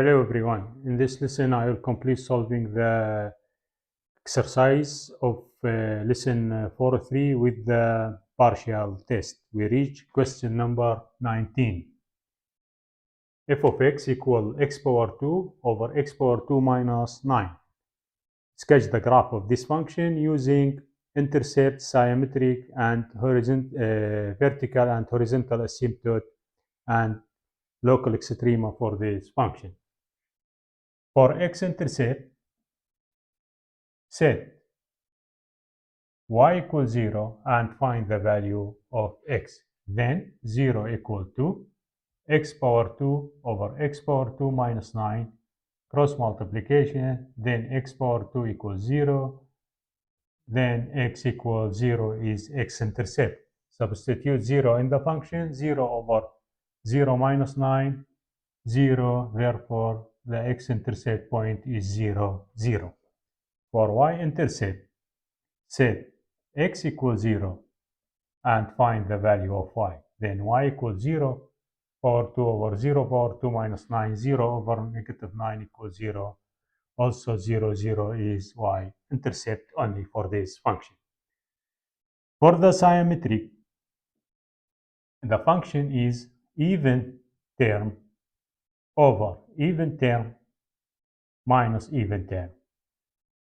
Hello everyone. In this lesson I will complete solving the exercise of lesson 4.3 with the partial test. We reach question number 19. F of x equal x power 2 over x power 2 minus 9. Sketch the graph of this function using intercept, symmetric and vertical and horizontal asymptote and local extrema for this function. For x-intercept, set y equals 0 and find the value of x. Then 0 equal to x power 2 over x power 2 minus 9 cross multiplication. Then x power 2 equals 0. Then x equals 0 is x-intercept. Substitute 0 in the function. 0 over 0 minus 9, 0. Therefore, the x-intercept point is 0, 0. For y-intercept, set x equals 0 and find the value of y. Then y equals 0, power 2 over 0, power 2 minus 9, 0 over negative 9 equals 0. Also 0, 0 is y-intercept only for this function. For the symmetric, the function is even term over even term minus even term.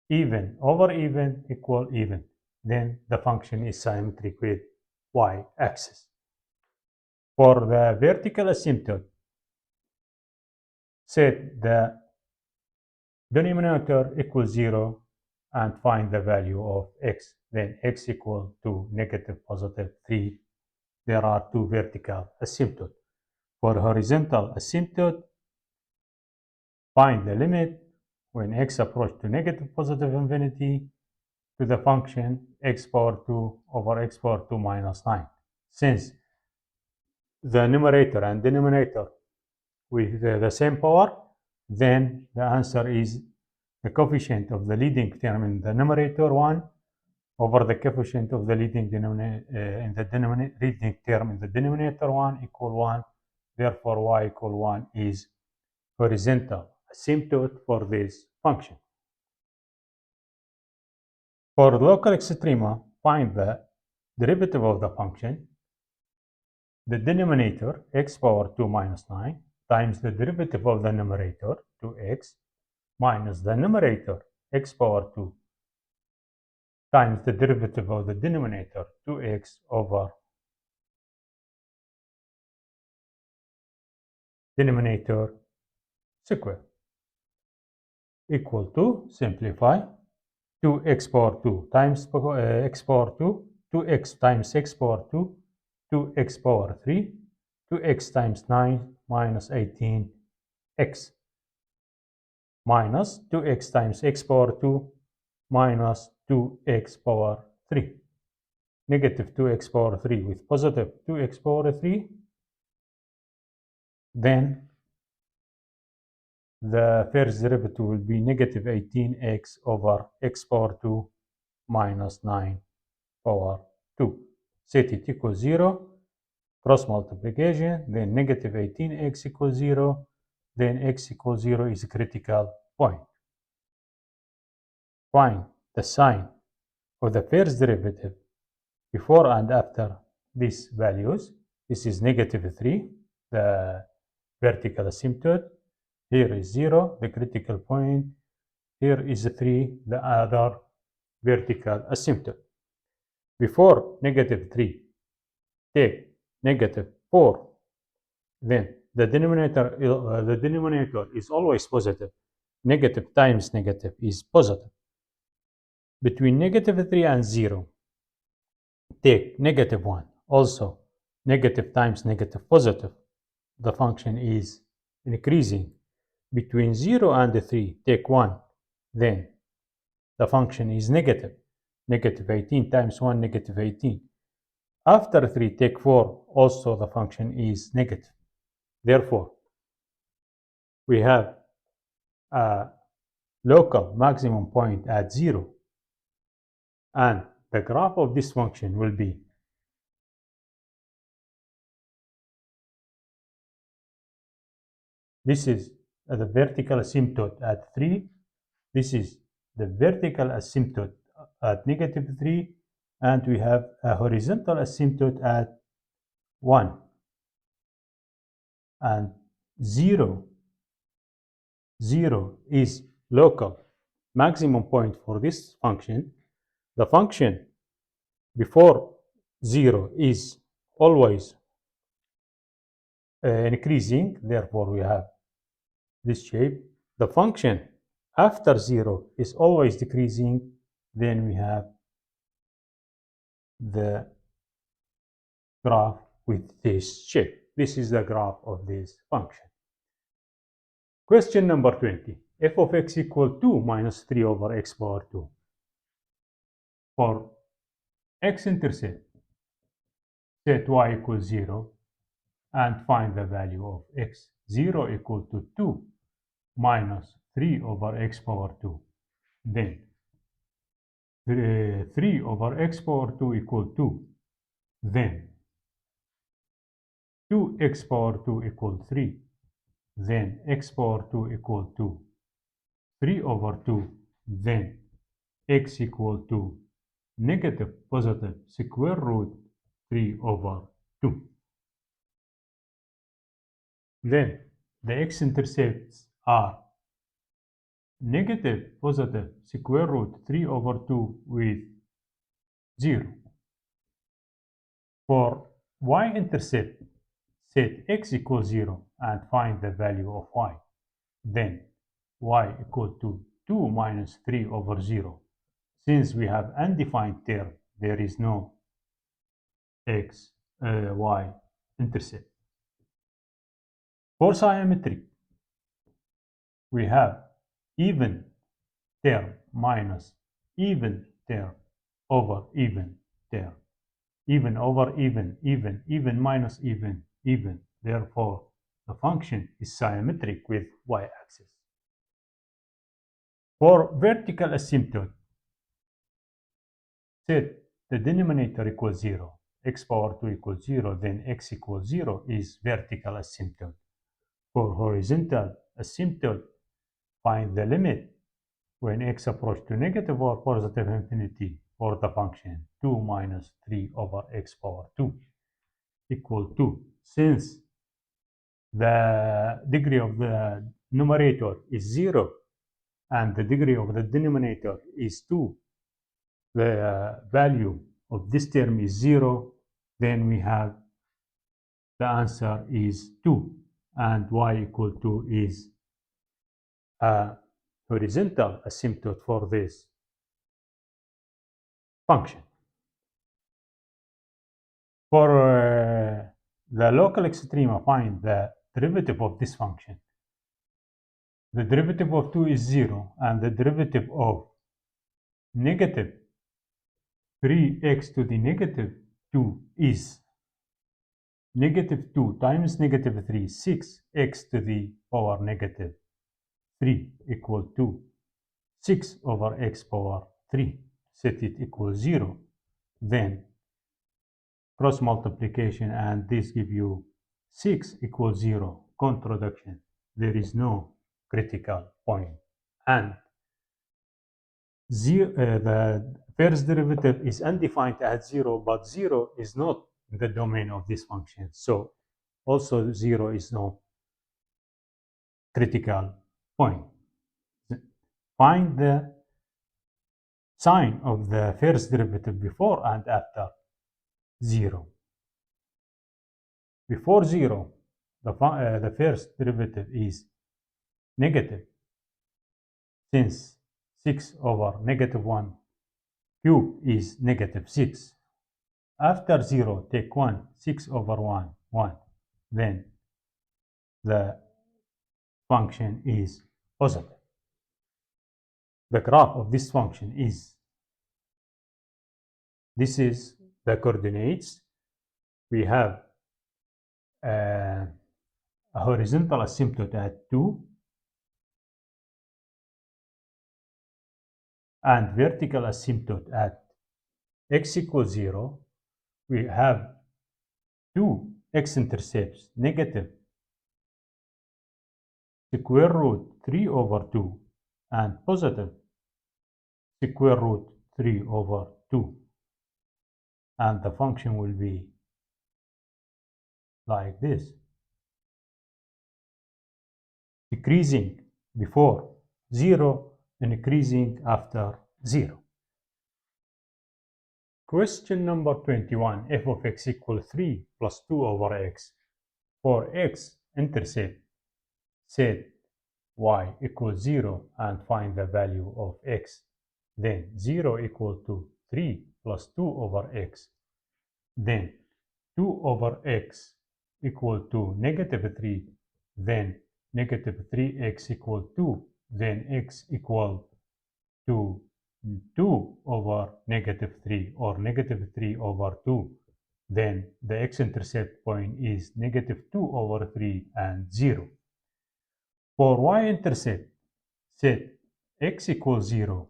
Even over even equal even. Then the function is symmetric with y-axis. For the vertical asymptote, set the denominator equals 0 and find the value of x. Then x equal to negative positive 3. There are two vertical asymptotes. For horizontal asymptote, find the limit when x approaches to negative positive infinity to the function x power 2 over x power 2 minus 9. Since the numerator and denominator with the same power, then the answer is the coefficient of the leading term in the numerator 1 over the coefficient of the leading term in the denominator 1 equal 1. Therefore, y equal 1 is horizontal asymptote for this function. For local extrema, find the derivative of the function. The denominator, x power 2 minus 9, times the derivative of the numerator, 2x, minus the numerator, x power 2, times the derivative of the denominator, 2x, over denominator square, equal to, simplify, 2x power 2 times x power 2, 2x times x power 2, 2x power 3, 2x times 9 minus 18x, minus 2x times x power 2 minus 2x power 3, negative 2x power 3 with positive 2x power 3. Then the first derivative will be negative 18x over x power 2 minus 9 power 2. Set it equals 0, cross multiplication, then negative 18x equals 0, then x equals 0 is a critical point. Find the sign of the first derivative before and after these values. This is negative 3, the vertical asymptote. Here is 0, the critical point. Here is 3, the other vertical asymptote. Before negative 3, take negative 4. Then the denominator is always positive. Negative times negative is positive. Between negative 3 and 0, take negative 1. Also, negative times negative positive. The function is increasing. Between 0 and 3, take 1. Then the function is negative. Negative 18 times 1, negative 18. After 3, take 4. Also, the function is negative. Therefore, we have a local maximum point at 0. And the graph of this function will be this is the vertical asymptote at 3. This is the vertical asymptote at -3, and we have a horizontal asymptote at 1 and 0. 0 is local maximum point for this function. The function before 0 is always increasing, therefore we have this shape. The function after 0 is always decreasing, then we have the graph with this shape. This is the graph of this function. Question number 20. F of x equal to minus 3 over x power 2. For x-intercept, set y equals 0 and find the value of x. 0 equal to 2 minus 3 over x power 2. Then 3 over x power 2 equal 2. Then 2x power 2 equal 3. Then x power 2 equal to 3 over 2. Then x equal to negative positive square root 3 over 2. Then the x-intercepts are negative positive square root 3 over 2 with 0. For y-intercept, set x equals 0 and find the value of y. Then y equal to 2 minus 3 over 0. Since we have undefined term, there is no y-intercept. For symmetry, we have even term minus even term over even term. Even over even, even minus even. Therefore, the function is symmetric with y-axis. For vertical asymptote, set the denominator equals 0, x power 2 equals 0, then x equals 0 is vertical asymptote. For horizontal asymptote, find the limit when x approaches to negative or positive infinity for the function 2 minus 3 over x power 2 equal to. Since the degree of the numerator is 0 and the degree of the denominator is 2, the value of this term is 0, then we have the answer is 2, and y equal to is a horizontal asymptote for this function. For the local extrema, find the derivative of this function. The derivative of 2 is 0, and the derivative of negative 3x to the negative 2 is negative 2 times negative 3, 6x to the power negative 3 equal to 6 over x power 3. Set it equals 0. Then cross multiplication, and this give you 6 equals 0. Contradiction. There is no critical point. And the first derivative is undefined at 0, but 0 is not in the domain of this function. So also 0 is no critical point. Find the sign of the first derivative before and after 0. Before 0, the first derivative is negative, since 6 over negative 1 cube is negative 6. After 0, take 1, 6 over 1, 1. Then the function is positive. The graph of this function is, this is the coordinates. We have a horizontal asymptote at 2 and vertical asymptote at x equals 0. We have two x-intercepts, negative square root 3 over 2 and positive square root 3 over 2. And the function will be like this, decreasing before 0 and increasing after 0. Question number 21, f of x equals 3 plus 2 over x. For x-intercept, set y equals 0 and find the value of x. Then 0 equal to 3 plus 2 over x. Then 2 over x equal to negative 3. Then negative 3x equal 2. Then x equal to 2 over negative 3 or negative 3 over 2. Then the x-intercept point is negative 2 over 3 and 0. For y-intercept, set x equals 0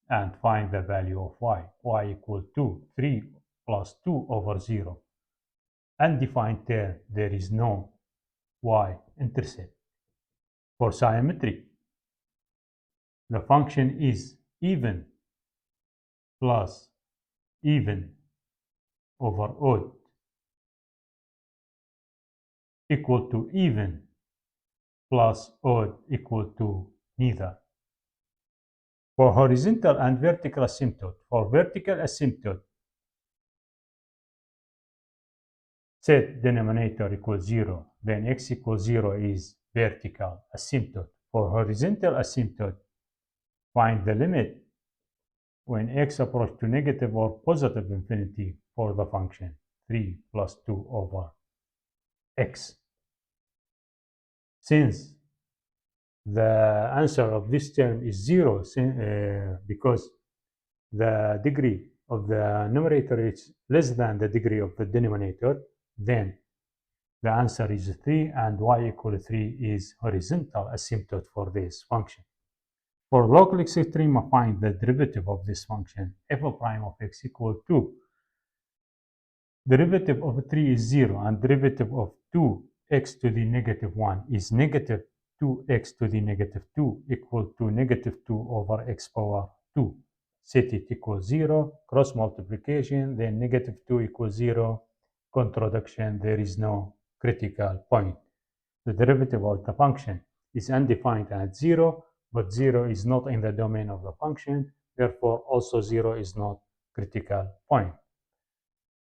and find the value of y. Y equal to 3 plus 2 over 0. Undefined term, there is no y-intercept. For symmetry, the function is even plus even over odd equal to even plus odd equal to neither. For horizontal and vertical asymptote, for vertical asymptote, set denominator equals 0, then x equals 0 is vertical asymptote. For horizontal asymptote, find the limit when x approaches to negative or positive infinity for the function 3 plus 2 over x. Since the answer of this term is 0, because the degree of the numerator is less than the degree of the denominator, then the answer is 3 and y equal 3 is horizontal asymptote for this function. For local extrema, find the derivative of this function. F prime of x equal to derivative of 3 is 0 and derivative of 2x to the negative 1 is negative 2x to the negative 2 equal to negative 2 over x power 2. Set it equals 0, cross multiplication, then negative 2 equals 0, contradiction, there is no critical point. The derivative of the function is undefined at 0, but 0 is not in the domain of the function, therefore also 0 is not critical point.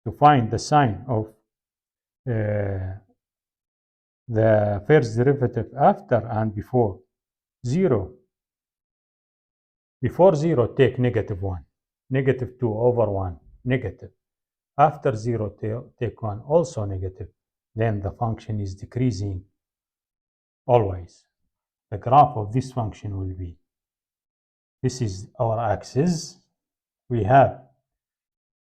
To find the sign of the first derivative after and before 0. Before 0, take negative 1, negative 2 over 1, negative. After 0, take 1, also negative. Then the function is decreasing always. The graph of this function will be, this is our axis. We have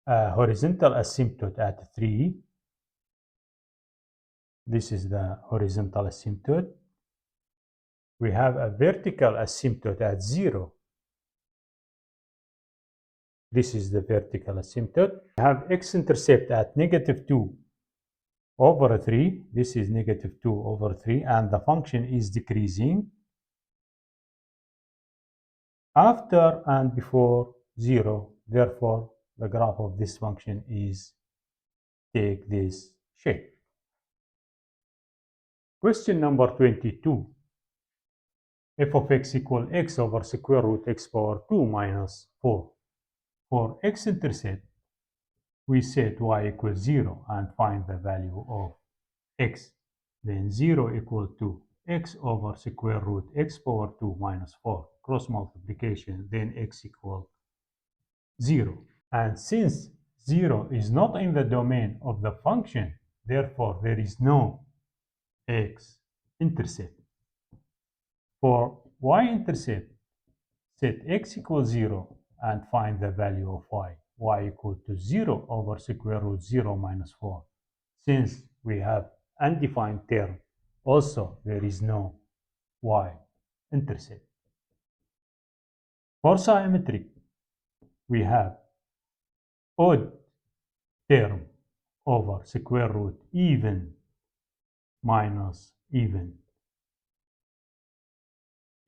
a horizontal asymptote at 3. This is the horizontal asymptote. We have a vertical asymptote at 0. This is the vertical asymptote. We have x-intercept at negative 2 over 3. This is negative 2 over 3, and the function is decreasing after and before 0. Therefore, the graph of this function is take this shape. Question number 22. F of x equal x over square root x power 2 minus 4. For x-intercept, we set y equals 0 and find the value of x. Then 0 equal to x over square root x power 2 minus 4. Cross multiplication, then x equal 0. And since 0 is not in the domain of the function, therefore there is no x-intercept. For y-intercept, set x equals 0 and find the value of y. Y equal to 0 over square root 0 minus 4. Since we have undefined term, also there is no y-intercept. For symmetry, we have odd term over square root even minus even.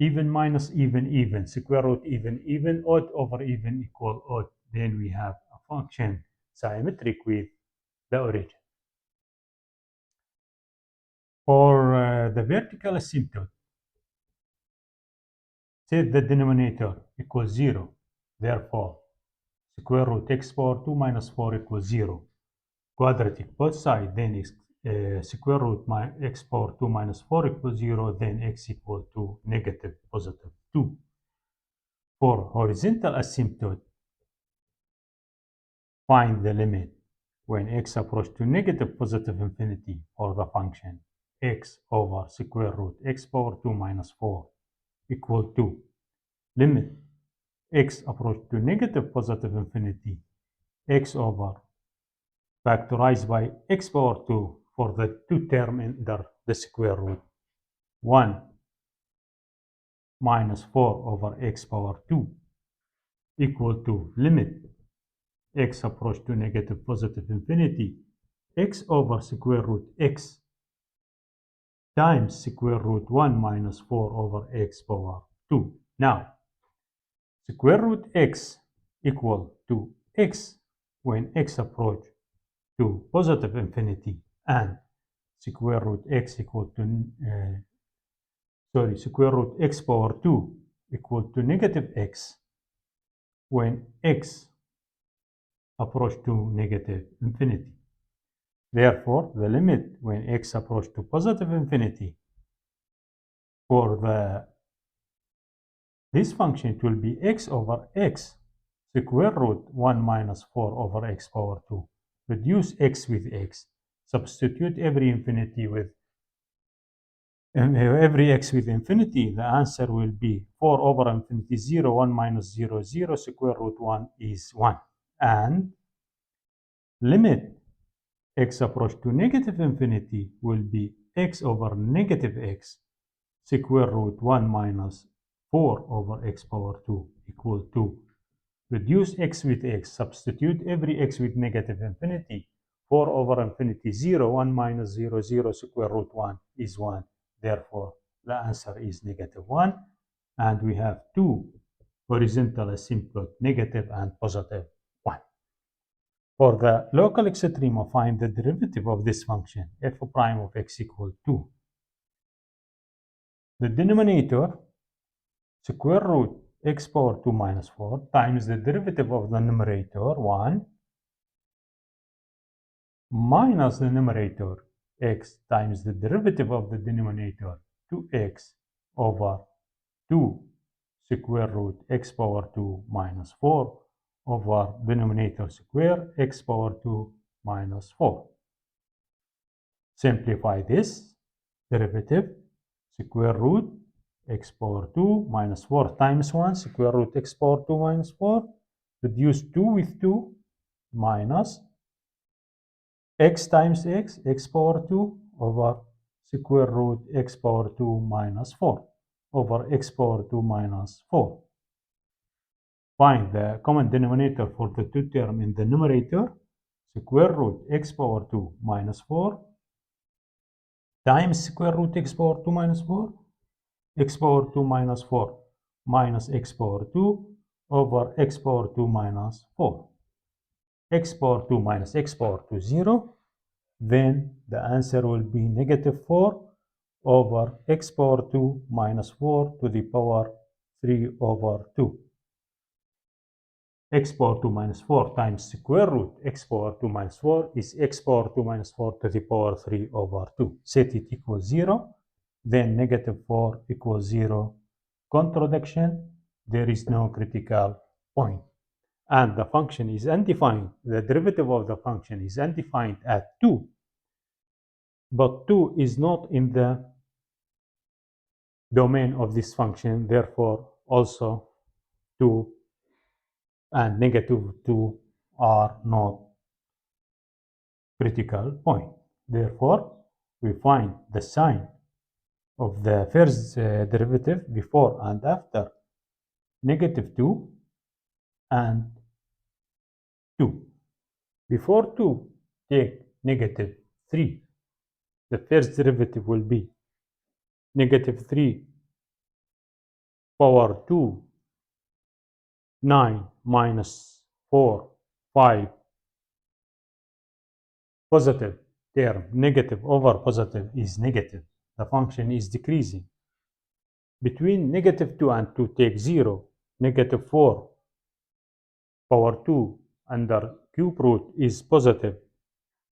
even minus even, square root even, odd over even equal odd. Then we have a function symmetric with the origin. For the vertical asymptote, set the denominator equals 0. Therefore, square root x power 2 minus 4 equals 0. Quadratic both sides, then is square root x power 2 minus 4 equals 0, then x equal to negative positive 2. For horizontal asymptote, find the limit when x approaches to negative positive infinity for the function x over square root x power 2 minus 4 equal to limit x approaches to negative positive infinity x over factorized by x power 2 for the two term under the square root 1 minus 4 over x power 2 equal to limit x approach to negative positive infinity x over square root x times square root 1 minus 4 over x power 2. Now, square root x equal to x when x approach to positive infinity, and square root x equal to square root x power 2 equal to negative x when x approach to negative infinity. Therefore, the limit when x approach to positive infinity for this function, it will be x over x square root 1 minus 4 over x power 2. Reduce x with x. Substitute every x with infinity. The answer will be 4 over infinity 0, 1 minus 0, 0, square root 1 is 1. And limit x approach to negative infinity will be x over negative x square root 1 minus 4 over x power 2 equal to reduce x with x, substitute every x with negative infinity, 4 over infinity 0, 1 minus 0, 0, square root 1 is 1. Therefore, the answer is negative 1, and we have two horizontal asymptote, negative and positive 1. For the local extrema, find the derivative of this function, f prime of x equal to the denominator square root x power 2 minus 4 times the derivative of the numerator 1 minus the numerator x times the derivative of the denominator 2x over 2 square root x power 2 minus 4 over denominator square x power 2 minus 4. Simplify this derivative, square root x power 2 minus 4 times 1, square root x power 2 minus 4, reduce 2 with 2, minus x times x power 2 over square root x power 2 minus 4 over x power 2 minus 4. Find the common denominator for the two term in the numerator, square root x power 2 minus 4 times square root x power 2 minus 4, x power 2 minus 4 minus x power 2 over x power 2 minus 4. X power 2 minus x power 2 0. Then the answer will be negative 4 over x power 2 minus 4 to the power 3 over 2. X power 2 minus 4 times square root x power 2 minus 4 is x power 2 minus 4 to the power 3 over 2. Set it equals 0. Then negative 4 equals 0. Contradiction, there is no critical point. And the function is undefined. The derivative of the function is undefined at 2. But 2 is not in the domain of this function. Therefore, also 2 and negative 2 are not critical point. Therefore, we find the sign of the first derivative before and after negative 2 and 2. Before 2, take negative 3. The first derivative will be negative 3 power 2, 9 minus 4, 5, positive term, negative over positive is negative. The function is decreasing. Between negative 2 and 2 take 0, negative 4 power 2 under cube root is positive.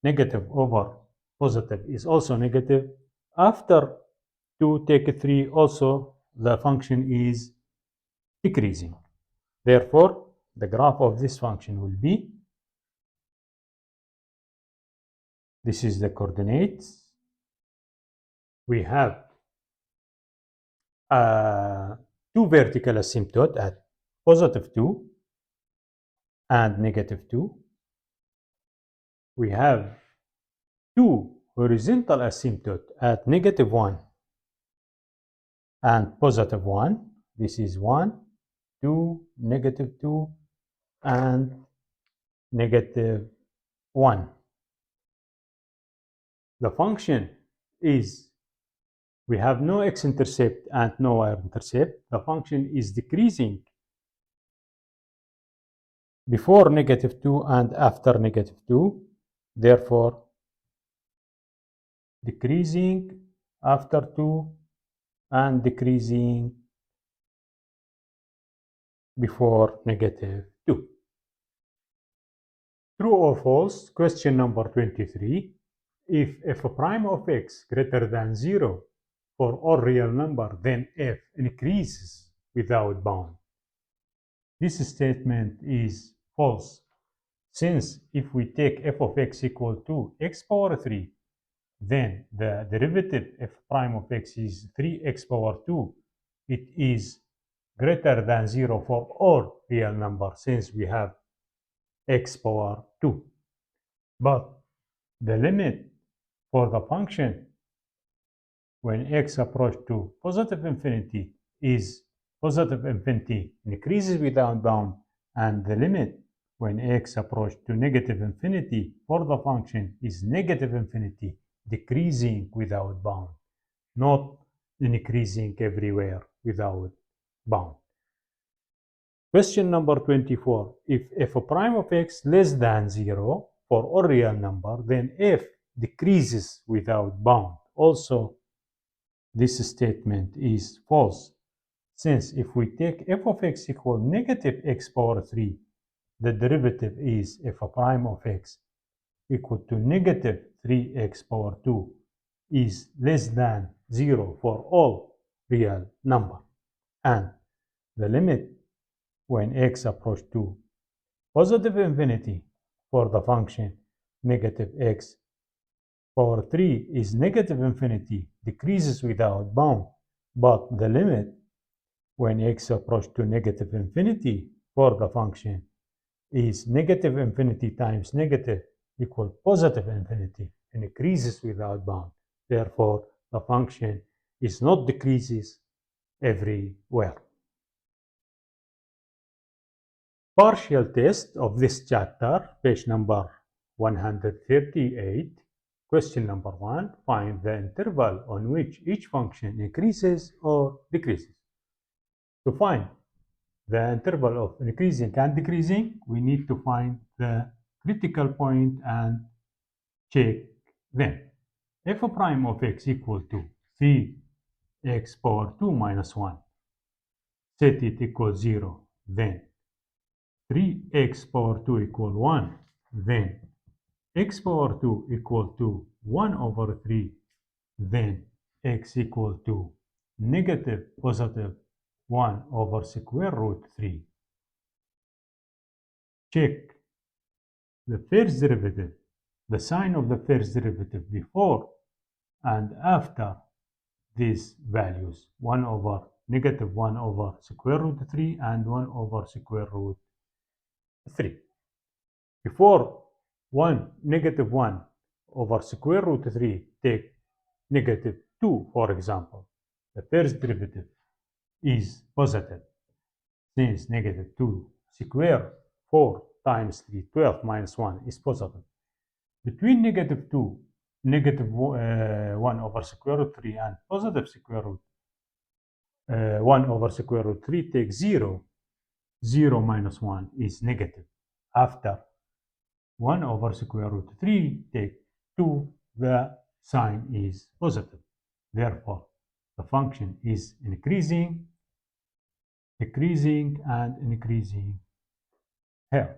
Negative over positive is also negative. After 2 take 3 also the function is decreasing. Therefore, the graph of this function will be, this is the coordinates. We have two vertical asymptote at positive 2 and negative 2. We have two horizontal asymptote at negative 1 and positive 1. This is 1, 2, negative 2, and negative 1. The function is, we have no x-intercept and no y-intercept. The function is decreasing before negative 2 and after negative 2. Therefore, decreasing after 2 and decreasing before negative 2. True or false? Question number 23. If f prime of x greater than 0 for all real number, then f increases without bound. This statement is false, since if we take f of x equal to x power 3, then the derivative f prime of x is 3x power 2. It is greater than 0 for all real numbers, since we have x power 2. But the limit for the function when x approaches to positive infinity is positive infinity, increases without bound, and the limit when x approaches to negative infinity for the function is negative infinity, decreasing without bound, not increasing everywhere without bound. Question number 24. If f prime of x less than 0 for all real number, then f decreases without bound. Also, this statement is false, since if we take f of x equal negative x power 3, the derivative is f prime of x equal to negative 3x power 2 is less than 0 for all real number. And the limit when x approaches to positive infinity for the function negative x power 3 is negative infinity, decreases without bound, but the limit when x approaches to negative infinity for the function is negative infinity times negative equal positive infinity, and increases without bound. Therefore, the function is not decreases everywhere. Partial test of this chapter, page number 138. Question number 1, find the interval on which each function increases or decreases. To find the interval of increasing and decreasing, we need to find the critical point and check them. F prime of x equal to 3x power 2 minus 1. Set it equal 0. Then 3x power 2 equal 1. Then x power 2 equal to 1 over 3. Then x equal to negative positive 1 over square root 3. Check the first derivative, the sign of the first derivative before and after these values, 1 over negative 1 over square root 3 and 1 over square root 3. Before 1, negative 1 over square root 3, take negative 2, for example. The first derivative is positive, since negative 2 square 4 times 3, 12 minus 1 is positive. Between negative 2, negative 1 over square root 3 and positive square root 1 over square root 3 take 0. 0 minus 1 is negative. After 1 over square root 3 take 2, the sign is positive. Therefore, the function is increasing, decreasing, and increasing here.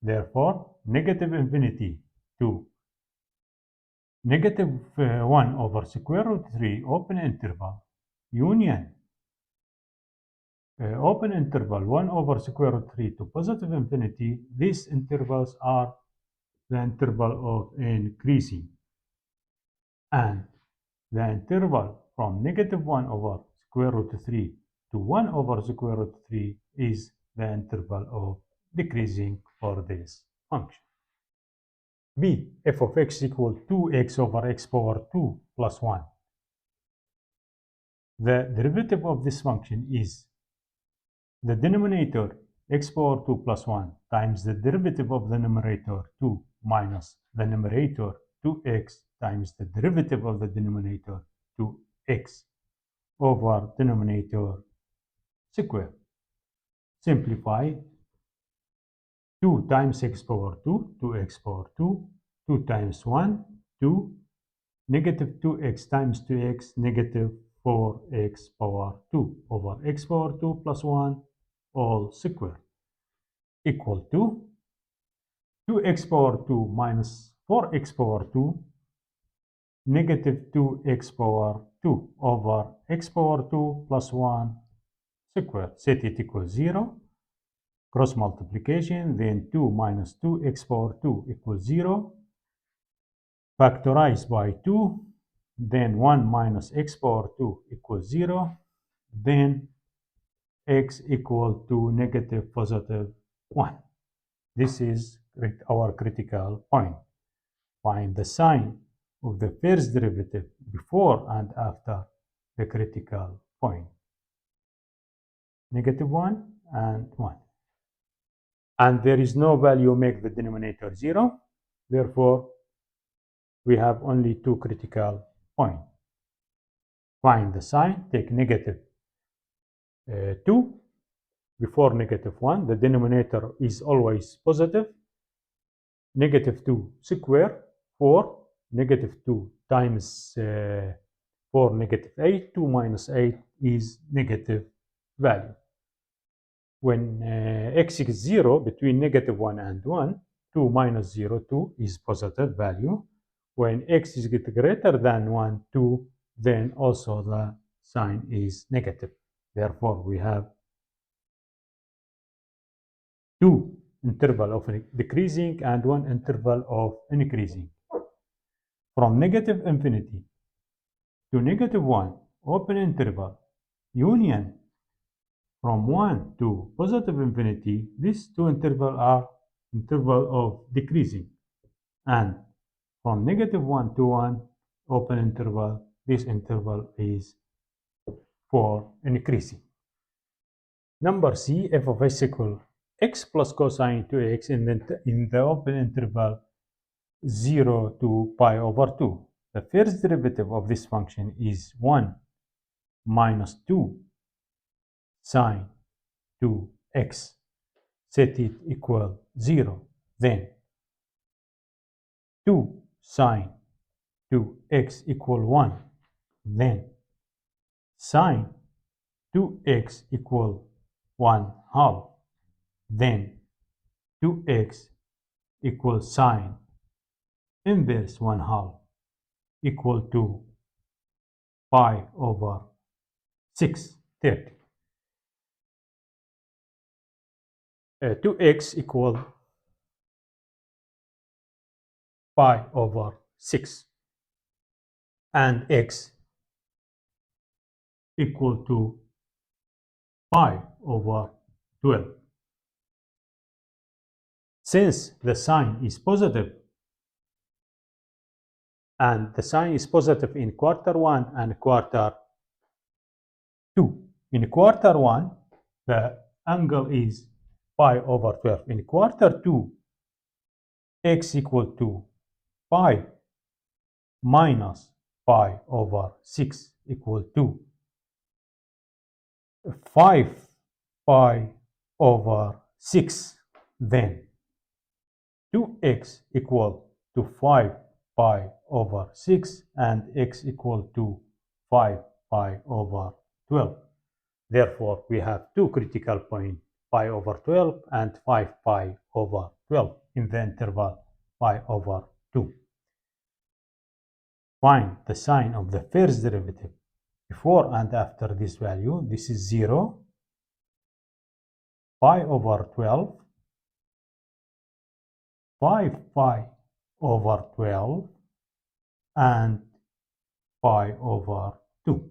Therefore, negative infinity to negative 1 over square root 3 open interval union open interval 1 over square root 3 to positive infinity. These intervals are the interval of increasing, and the interval from negative 1 over square root 3 to 1 over square root 3 is the interval of decreasing for this function. B, f of x equal 2x over x power 2 plus 1. The derivative of this function is the denominator x power 2 plus 1 times the derivative of the numerator 2 minus the numerator 2x times the derivative of the denominator 2x over denominator square. Simplify 2 times x power 2, 2x power 2, 2 times 1, 2, negative 2x times 2x, negative 4x power 2 over x power 2 plus 1 all square equal to 2x power 2 minus 4x power 2 negative 2x power 2 over x power 2 plus 1 square. Set it equals 0. Cross multiplication, then 2 minus 2x power 2 equals 0. Factorize by 2. Then 1 minus x power 2 equals 0. Then x equal to negative positive 1. This is our critical point. Find the sign of the first derivative before and after the critical point. Negative 1 and 1. And there is no value make the denominator 0. Therefore, we have only two critical points. Find the sign, take negative 2 before negative 1. The denominator is always positive. Negative 2 square, 4. Negative 2 times 4, negative 8. 2 minus 8 is negative value. When x is 0, between negative 1 and 1, 2 minus 0, 2 is positive value. When x is greater than 1, 2, then also the sign is negative. Therefore, we have two interval of decreasing and one interval of increasing. From negative infinity to negative 1, open interval, union from 1 to positive infinity, these two intervals are interval of decreasing. And from negative 1 to 1, open interval, this interval is for increasing. Number C, f of x equal x plus cosine 2x in the open interval 0 to pi over 2. The first derivative of this function is 1 minus 2 sine 2x. Set it equal 0. Then 2 sine 2x equal 1. Then sine 2x equal 1/2. Then 2x equals sine inverse 1/2 equal to pi over 6/30. 2x equal pi over 6 and x equal to pi over 12. Since the sign is positive, and the sign is positive in quarter 1 and quarter 2. In quarter 1, the angle is pi over 12. In quarter 2, x equal to pi minus pi over 6 equal to 5 pi over 6. Then 2x equal to 5 pi over 6 and x equal to 5 pi over 12. Therefore, we have two critical points, pi over 12 and 5 pi over 12 in the interval pi over 2. Find the sign of the first derivative before and after this value. This is 0, pi over 12, 5 pi over 12, and pi over 2.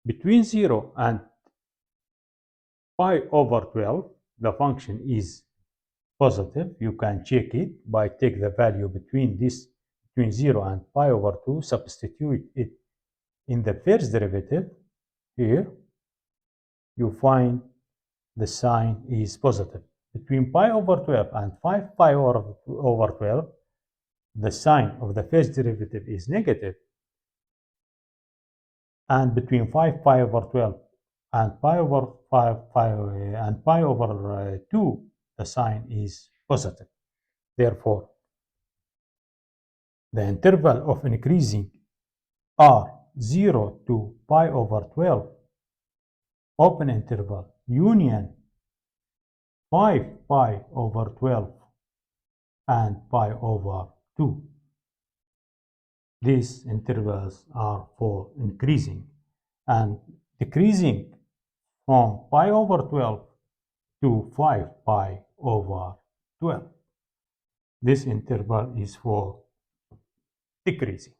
Between 0 and pi over 12, the function is positive. You can check it by take the value between 0 and pi over 2, substitute it in the first derivative. Here you find the sign is positive. Between pi over 12 and 5 pi over 12, the sign of the first derivative is negative. And between 5 pi over 12 and pi over 2, the sign is positive. Therefore, the interval of increasing are 0 to pi over 12, open interval, union 5 pi over 12 and pi over 2. These intervals are for increasing, and decreasing from pi over 12 to 5 pi over 12. This interval is for decreasing.